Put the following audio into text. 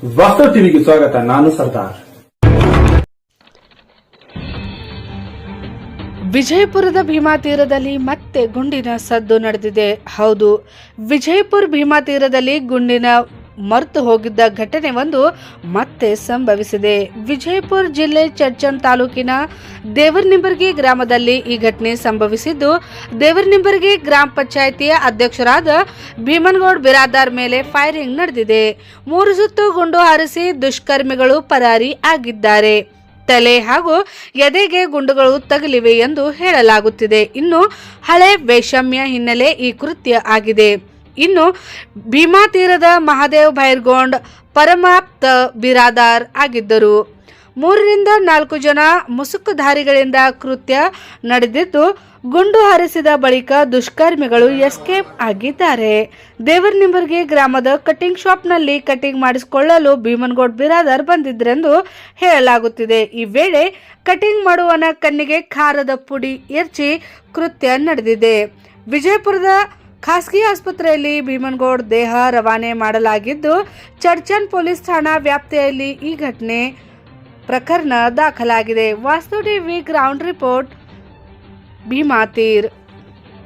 ವಾಸ್ತವ ಟಿವಿಗೆ ಸ್ವಾಗತ. ನಾನು ಸರ್ದಾರ್. ವಿಜಯಪುರದ ಭೀಮಾ ತೀರದಲ್ಲಿ ಮತ್ತೆ ಗುಂಡಿನ ಸದ್ದು ನಡೆದಿದೆ. ಹೌದು, ವಿಜಯಪುರ ಭೀಮಾ ತೀರದಲ್ಲಿ ಗುಂಡಿನ ಮರೆತು ಹೋಗಿದ್ದ ಘಟನೆ ಒಂದು ಮತ್ತೆ ಸಂಭವಿಸಿದೆ. ವಿಜಯಪುರ ಜಿಲ್ಲೆ ಚಡ್ಚನ್ ತಾಲೂಕಿನ ದೇವರನಿಂಬರ್ಗಿ ಗ್ರಾಮದಲ್ಲಿ ಈ ಘಟನೆ ಸಂಭವಿಸಿದ್ದು, ದೇವರನಿಂಬರ್ಗಿ ಗ್ರಾಮ ಪಂಚಾಯಿತಿಯ ಅಧ್ಯಕ್ಷರಾದ ಭೀಮನಗೌಡ ಬಿರಾದಾರ್ ಮೇಲೆ ಫೈರಿಂಗ್ ನಡೆದಿದೆ. 3 ಸುತ್ತು ಗುಂಡು ಹಾರಿಸಿ ದುಷ್ಕರ್ಮಿಗಳು ಪರಾರಿ ಆಗಿದ್ದಾರೆ. ತಲೆ ಹಾಗೂ ಎದೆಗೆ ಗುಂಡುಗಳು ತಗುಲಿವೆ ಎಂದು ಹೇಳಲಾಗುತ್ತಿದೆ. ಇನ್ನು ಹಳೆ ವೈಷಮ್ಯ ಹಿನ್ನೆಲೆ ಈ ಕೃತ್ಯ ಆಗಿದೆ. ಇನ್ನು ಭೀಮಾ ತೀರದ ಮಹಾದೇವ್ ಭೈರ್ಗೊಂಡ್ ಪರಮಾಪ್ತ ಬಿರಾದಾರ್ ಆಗಿದ್ದರು. 3ರಿಂದ 4 ಜನ ಮುಸುಕುಧಾರಿಗಳಿಂದ ಕೃತ್ಯ ನಡೆದಿದ್ದು, ಗುಂಡು ಹಾರಿಸಿದ ಬಳಿಕ ದುಷ್ಕರ್ಮಿಗಳು ಎಸ್ಕೇಪ್ ಆಗಿದ್ದಾರೆ. ದೇವರನಿಂಬರ್ಗಿ ಗ್ರಾಮದ ಕಟಿಂಗ್ ಶಾಪ್ನಲ್ಲಿ ಕಟಿಂಗ್ ಮಾಡಿಸಿಕೊಳ್ಳಲು ಭೀಮನಗೌಡ ಬಿರಾದಾರ್ ಬಂದಿದ್ದರೆಂದು ಹೇಳಲಾಗುತ್ತಿದೆ. ಈ ವೇಳೆ ಕಟಿಂಗ್ ಮಾಡುವನ ಕಣ್ಣಿಗೆ ಖಾರದ ಪುಡಿ ಎರಚಿ ಕೃತ್ಯ ನಡೆದಿದೆ. ವಿಜಯಪುರದ ಖಾಸಗಿ ಆಸ್ಪತ್ರೆಯಲ್ಲಿ ಭೀಮನಗೌಡ ದೇಹ ರವಾನೆ ಮಾಡಲಾಗಿದ್ದು, ಚಡ್ಚನ್ ಪೊಲೀಸ್ ಠಾಣಾ ವ್ಯಾಪ್ತಿಯಲ್ಲಿ ಈ ಘಟನೆ ಪ್ರಕರಣ ದಾಖಲಾಗಿದೆ. ವಾಸ್ತವ ಟಿವಿ ಗ್ರೌಂಡ್ ರಿಪೋರ್ಟ್, ಭೀಮಾ ತೀರ್.